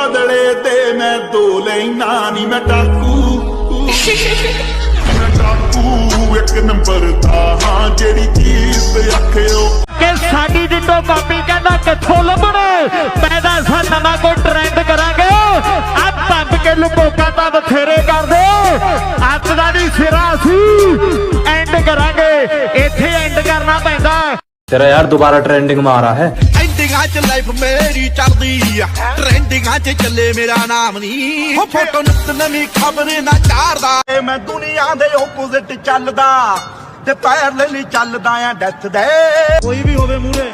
बदले दे मैं दो लेना नी मैं डाकू एक नंबर दा हां जेड़ी चीज ते आखियो कि साडी जिंदो कापी कहंदा किथों लभणे पैदा सा नवां कोई ट्रेंड करांगे आ पंप के लुकोका तां बथेरे कर दो अज दा नी सिरा सी एंड करांगे इत्थे एंड करना पैंदा तेरा यार दोबारा ट्रेंडिंग में आ रहा है ट्रेंडिंगां च लाइफ मेरी चलदी ट्रेंडिंगां च चले मेरा नाम नहीं हो फोटो नित नवीं खबर ना चारदा मैं दुनिया दे ओपोजिट चलदा ते पैरेलल चलदा आ डेथ दे कोई भी होवे मूरे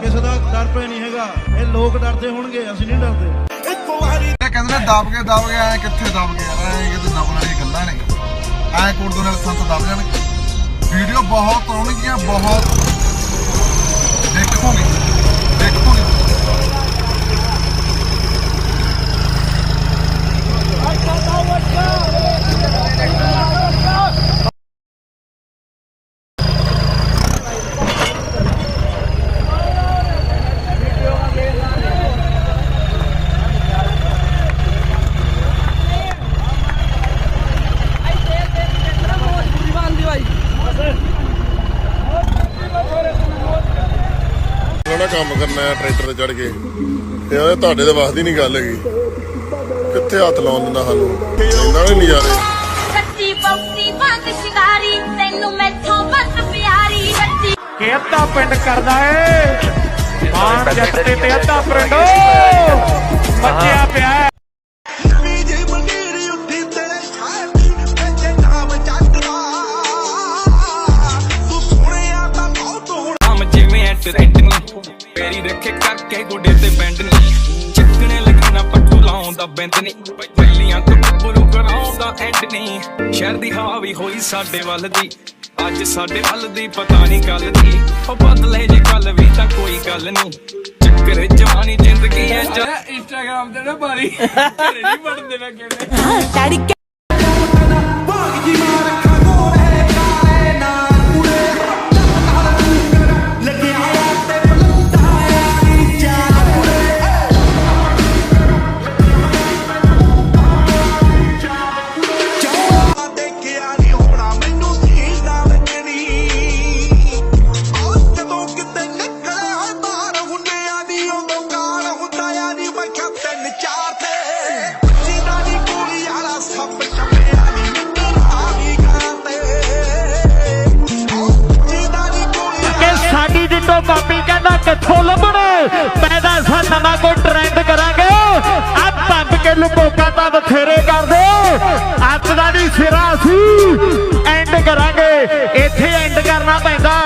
किसी दा डर पे नहीं हैगा ये लोग डरदे होणगे ਅਸੀਂ नहीं डरदे एक वारी ਕਹਿੰਦੇ ਨੇ ਦਬ ਕੇ ਐ ਕਿੱਥੇ ਦਬ ਗਏ ਯਾਰ ਐ ਕਿਤੇ ਦਬਣ ਵਾਲੀ ਗੱਲਾਂ ਨੇ ਐ ਕੋਰਦੋ ਨਾਲ ਸੰਤ ਦਬ ਜਾਣਗੇ ਵੀਡੀਓ ਬਹੁਤ ਆਉਣਗੀਆਂ ਬਹੁਤ ਦੇਖੋਗੇ ਕੰਮ ਕਰਨਾ ਹੈ ਟਰੈਕਟਰ ਤੇ ਚੜ ਕੇ ਤੇ ਉਹ ਤੁਹਾਡੇ ਦੇ ਵਾਸਤੇ ਨਹੀਂ ਗੱਲ ਹੈਗੀ ਕਿੱਥੇ ਹੱਥ ਲਾਉਣ ਦਿੰਦਾ ਸਾਨੂੰ ਇਹਨਾਂ ਨੇ ਨਜ਼ਾਰੇ ਸੱਚੀ ਬੌਕਸੀ ਬੰਦ ਸ਼ਿਕਾਰੀ ਤੈਨੂੰ ਮੈਥੋਂ ਵੱਧ ਪਿਆਰੀ ਸੱਚੀ ਕਿ ਅੱਧਾ ਪਿੰਡ ਕਰਦਾ ਏ ਮਾਨ ਜੱਟ ਤੇ ਅੱਧਾ ਪਿੰਡ ਮੱਚਿਆ ਪਿਆ ਨਵੀਂ ਜੇ ਮੰਡੀਰ ਉੱਠੀ ਤੇਰੇ ਸ਼ਹਿਰ ਦੀ ਤੇ ਨਾਮ ਚੱਕਦਾ ਤੂੰ ਸੁਣਿਆ ਤਾਂ ਬਹੁਤ ਹੁਣ ਆਮ ਜਿਵੇਂ ਟਰੈਂਡ ਨੂੰ ਪੈਰੀ ਰੱਖੇ ਕਰਕੇ ਗੋਡੇ ਤੇ ਬੈਂਡ ਨਹੀਂ ਚੱਕਣੇ ਲੱਗਣਾ ਪੱਟੂ ਲਾਉਂਦਾ ਬੈਂਦ ਨਹੀਂ ਪਹਿਲੀਆਂ ਤੋਂ ਬੁਰੂ ਕਰਾਉਂਦਾ ਐਂਡ ਨਹੀਂ ਸ਼ਹਿਰ ਦੀ ਹਵਾ ਵੀ ਹੋਈ ਸਾਡੇ ਵੱਲ ਦੀ ਅੱਜ ਸਾਡੇ ਵੱਲ ਦੀ ਪਤਾ ਨਹੀਂ ਗੱਲ ਦੀ ਉਹ ਬਦਲੇ ਜੇ ਕੱਲ ਵੀ ਤਾਂ ਕੋਈ ਗੱਲ ਨਹੀਂ ਚੱਕਰ ਜਵਾਨੀ ਜ਼ਿੰਦਗੀ ਐ ਇੰਸਟਾਗ੍ਰਾਮ ਤੇ ਨਾ ਬਾਰੀ ਘਰੇ ਨਹੀਂ ਬਣਦੇ ਮੈਂ ਕਿਵੇਂ ਡੈਡੀ ਭਾਗ ਜੀ ਮਾਰ ਰੱਖਾ ਗੋਰੇ ਕਾਲੇ ਨਾ ਕੁੜੇ ਲੱਗਿਆ ਆ ਤੇ ਬਲੰਦਾਇਆ ਨੀ ਜਾ ਕੁੜੇ ਜੋ ਦੇਖਿਆ ਨੀ ਹੋਣਾ ਮੈਨੂੰ ਸੀਲ ਨਾ ਲੱਗਣੀ ਉਹ ਜਦੋਂ ਕਿਤੇ ਨਿਕਲਿਆ ਬਾਹਰ ਹੁੰਦਿਆਂ ਦੀ ਉਦੋਂ ਗਾਲ ਹੁੰਦਾ ਆ ਨੀ ਮੈਂ ਤਿੰਨ ਚਾਰ ਤੇ ਜਿੰਨਾ ਦੀ ਗੋਲੀ ਵਾਲਾ ਸੱਪ ਛੱਪਿਆ ਨੀ ਮਿੱਟਰ ਆ ਵੀ ਕਰਾਂਦੇ ਜਿੰਨਾ ਦੀ ਗੋਲੀ ਕਿ ਸਾਡੀ ਜਿੰਦੋ ਕਾਪੀ ਕਹਿੰਦਾ ਕਿੱਥੋਂ ਲੱਭਣੇ ਪੈਦਾ ਸਾ ਨਵਾਂ ਕੋਈ ਟ੍ਰੈਂਡ ਕਰਾਂਗੇ ਆ ਪੰਪ ਕੇ ਲੁਕੋਕਾ ਤਾਂ ਬਥੇਰੇ ਕਰ ਦੋ ਅੱਜ ਦਾ ਨੀ ਸਿਰਾ ਸੀ ਐਂਡ ਕਰਾਂਗੇ ਇੱਥੇ ਐਂਡ ਕਰਨਾ ਪੈਂਦਾ